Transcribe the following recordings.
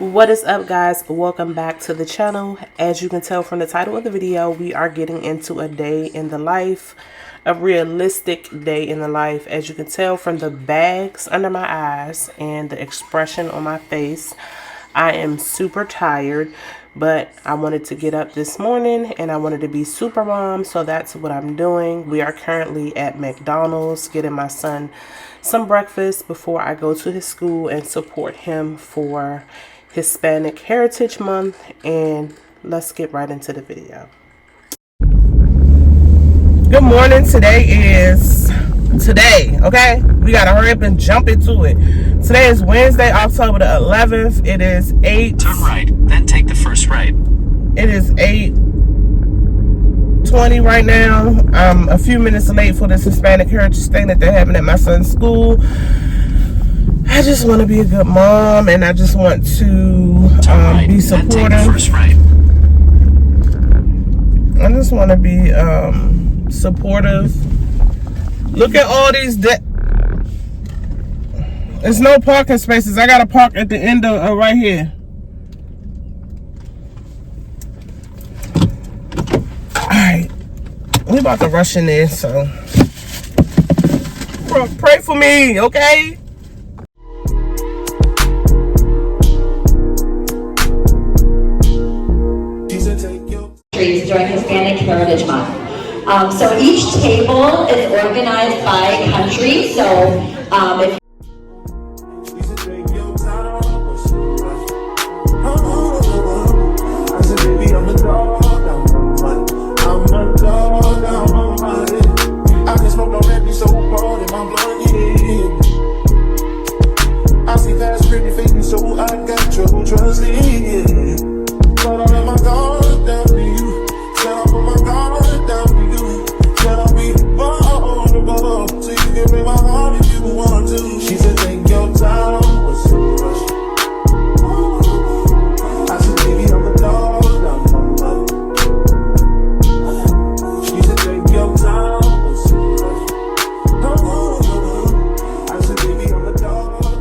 What is up, guys? Welcome back to the channel. As you can tell from the title of the video, we are getting into a day in the life, a realistic day in the life. As you can tell from the bags under my eyes and the expression on my face, I am super tired, but I wanted to get up this morning and I wanted to be super mom, so that's what I'm doing. We are currently at McDonald's getting my son some breakfast before I go to his school and support him for Hispanic Heritage Month, and let's get right into the video. Good morning. Today, okay? We gotta hurry up and jump into it. Today is Wednesday, October the 11th. It is 8. Turn right, then take the first right. It is 8:20 right now. I'm a few minutes late for this Hispanic Heritage thing that they're having at my son's school. I just want to be a good mom, and I just want to be supportive. Right. I just want to be supportive. Look at all these. There's no parking spaces. I gotta park at the end of right here. All right, we about to rush in there, so pray for me, okay? During Hispanic Heritage Month. So each table is organized by country. So if I see past pretty faces, so I got trouble trusting. But I let my guard down to you. Said I put my guard down to you. Said I'll be vulnerable, so you can break my heart if you want to. She said, take your time, what's so rush? I said, baby, I'm a dog, I'm a mother. She said, take your time, what's so rush? I said, baby, I'm a dog, I'm a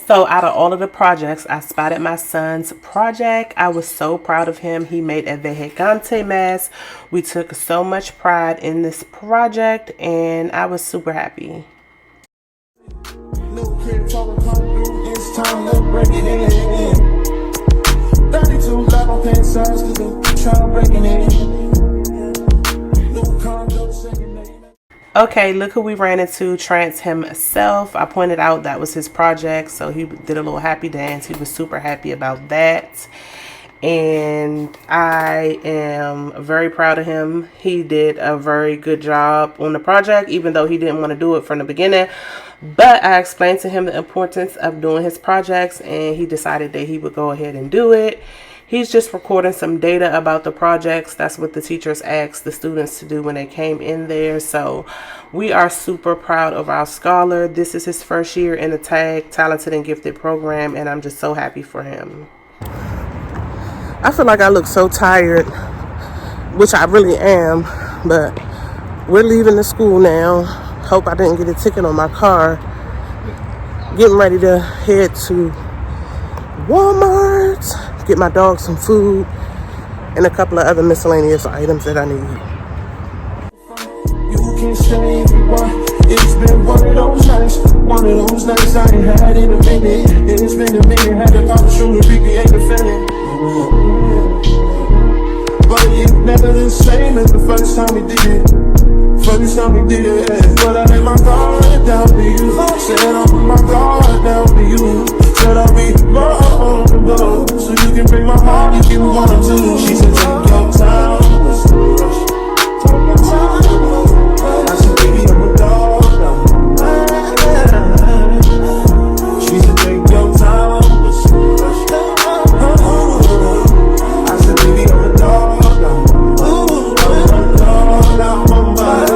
So out of all of the projects, I spotted my son's project. I was so proud of him. He made a vejigante mask. We took so much pride in this project, and I was super happy. Little kid talking come through, it's time to break it in. 32 level pen size, cause they try to break it in. Little condo second name. Okay, look who we ran into, Trance himself. I pointed out that was his project, so he did a little happy dance. He was super happy about that, and I am very proud of him. He did a very good job on the project, even though he didn't want to do it from the beginning. But I explained to him the importance of doing his projects, and he decided that he would go ahead and do it. He's just recording some data about the projects. That's what the teachers asked the students to do when they came in there. So we are super proud of our scholar. This is his first year in the TAG, Talented and Gifted program, and I'm just so happy for him. I feel like I look so tired, which I really am, but we're leaving the school now. Hope I didn't get a ticket on my car. Getting ready to head to Walmart, get my dog some food and a couple of other miscellaneous items that I need. You can say what? It's been one of those nights I ain't had in a minute. It's been a minute, had to pop a shoe to recreate the feeling. But it's never the same as the first time we did it. But I let my guard down to you. Said I'll put my guard down to you. Said I'll be vulnerable, so you can break my heart if you want to. She said, take your time, what's the rush? Take your time. I said, baby, I'm a dog, I'm a man. She said, take your time, what's the rush? I said, baby, I'm a dog, I'm a dog, I'm a man.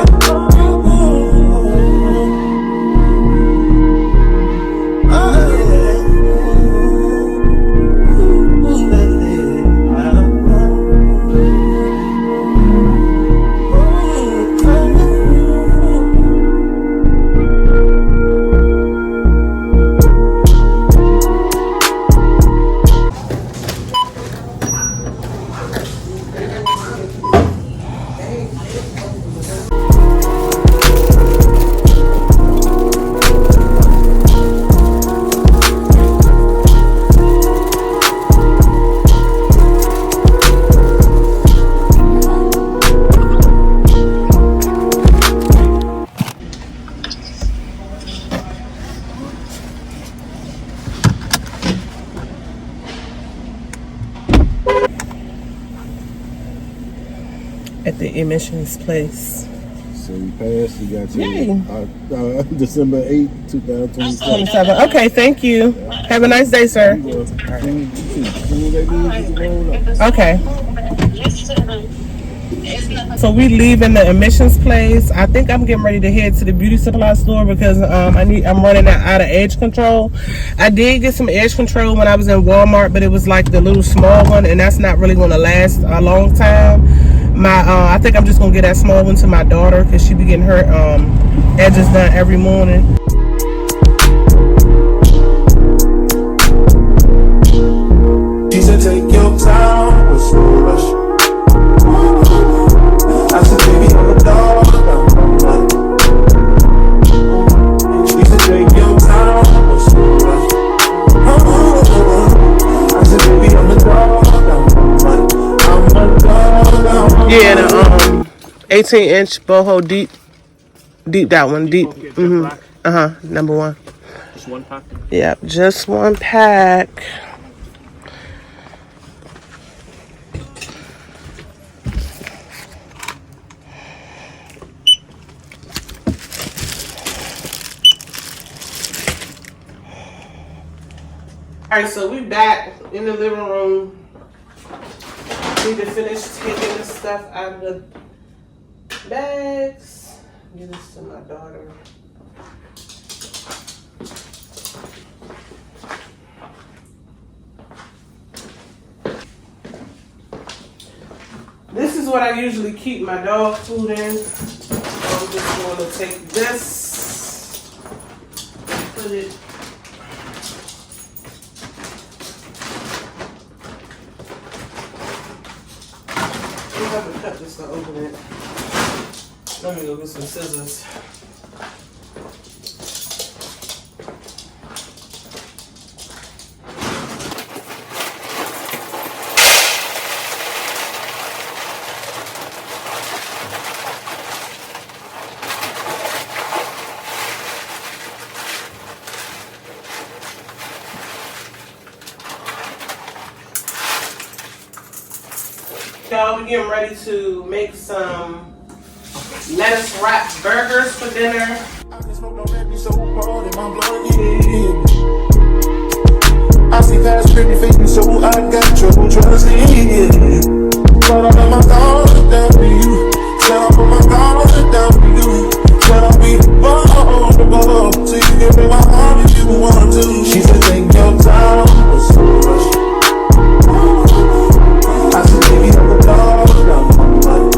at the emissions place. So we passed. We got Yay. to December 8th, 2027. 27. Okay, thank you. Have a nice day, sir. Okay. So we leaving the emissions place. I think I'm getting ready to head to the beauty supply store because I'm running out of edge control. I did get some edge control when I was in Walmart, but it was like the little small one, and that's not really going to last a long time. I think I'm just gonna get that small one to my daughter because she be getting her edges done every morning. She said, take your time, with slow rush. I said, baby, I'm a dog. She said, take your time, with slow rush. I said, baby, I'm a dog. Yeah, the 18-inch boho deep that one deep. Number one. Just one pack? Yep, just one pack. Alright, so we back in the living room. Need to finish taking the stuff out of the bags. Give this to my daughter. This is what I usually keep my dog food in. So I'm just going to take this, put it. I have to cut this to open it. Let me go get some scissors. Y'all, we're getting ready to make some lettuce wrap burgers for dinner. I can smoke no baby so hard in my blood, yeah. I see past pretty faking, so I got trouble trusting, yeah. But I let my guard down for you. Said I put my guard down for you. Said I'll be vulnerable, so you can break my heart if you want to. She said, take your time, what's so rush? I said, baby, I'm a dog, I'm money.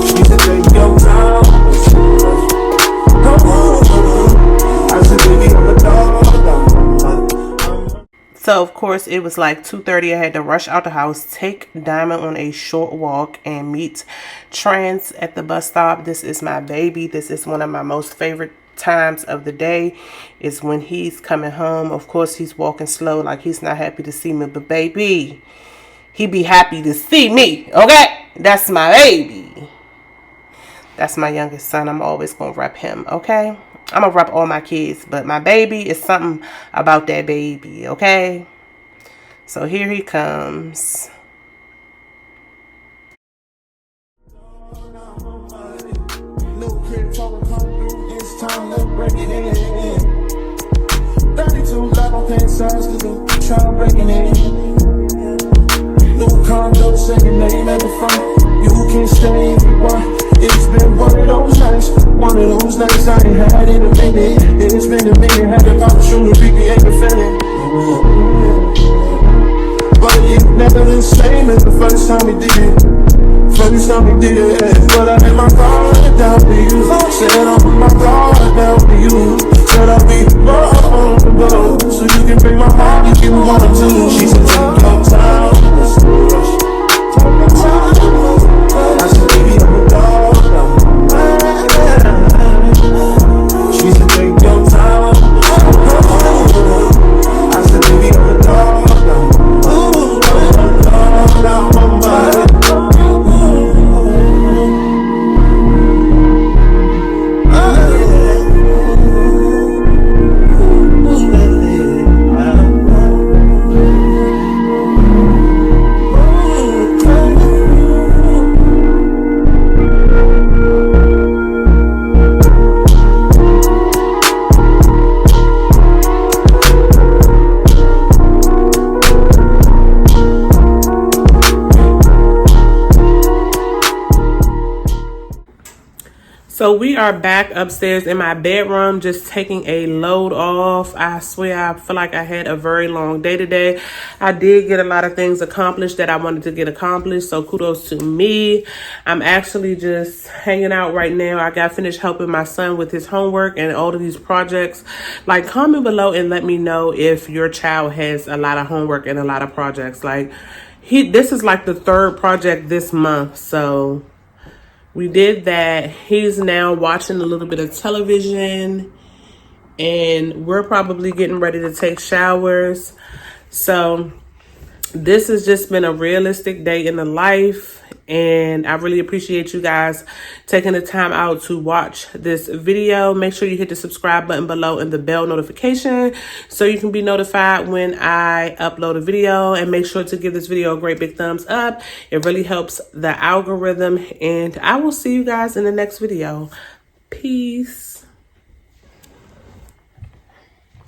She said, take your time, what's so rush? I said, baby, I'm a dog, I'm money. So of course it was like 2:30. I had to rush out the house, take Diamond on a short walk, and meet Trans at the bus stop. This is my baby. This is one of my most favorite times of the day, is when he's coming home. Of course he's walking slow, like he's not happy to see me, but baby, he be happy to see me. Okay, that's my baby. That's my youngest son. I'm always gonna rep him. Okay, I'm gonna rep all my kids, but my baby is something about that baby. Okay, so here he comes. No crib talking come through, it's time to break it in. 32 level pen size, cause I'm trying to break it in. New condo, second name at the front. You can stay if you want. It's been one of those nights I ain't had in a minute. It's been a minute, had to pop a shoe to recreate the feeling. But it's never the same as the first time we did it. First time we did it, but I had my guard down for you. Said I'll put my guard down for you. Said I'll be vulnerable, so you can break my heart if you want to. She said, take your time, let's rush. Take your time. I said, baby, I'm a dog, she said, take your time. I said, baby, I'm a dog, So we are back upstairs in my bedroom, just taking a load off. I swear I feel like I had a very long day today. I did get a lot of things accomplished that I wanted to get accomplished, so kudos to me. I'm actually just hanging out right now. I got finished helping my son with his homework and all of these projects. Like, comment below and let me know if your child has a lot of homework and a lot of projects. Like, this is like the third project this month, so we did that. He's now watching a little bit of television, and we're probably getting ready to take showers. So this has just been a realistic day in the life, and I really appreciate you guys taking the time out to watch this video. Make sure you hit the subscribe button below and the bell notification so you can be notified when I upload a video, and make sure to give this video a great big thumbs up. It really helps the algorithm, and I will see you guys in the next video. Peace.